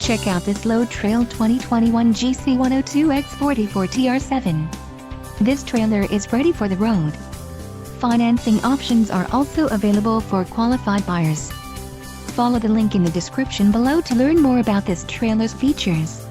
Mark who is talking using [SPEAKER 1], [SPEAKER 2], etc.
[SPEAKER 1] Check out this load trail 2021 GC102X44TR07. This trailer is ready for the road. Financing options are also available for qualified buyers. Follow the link in the description below to learn more about this trailer's features.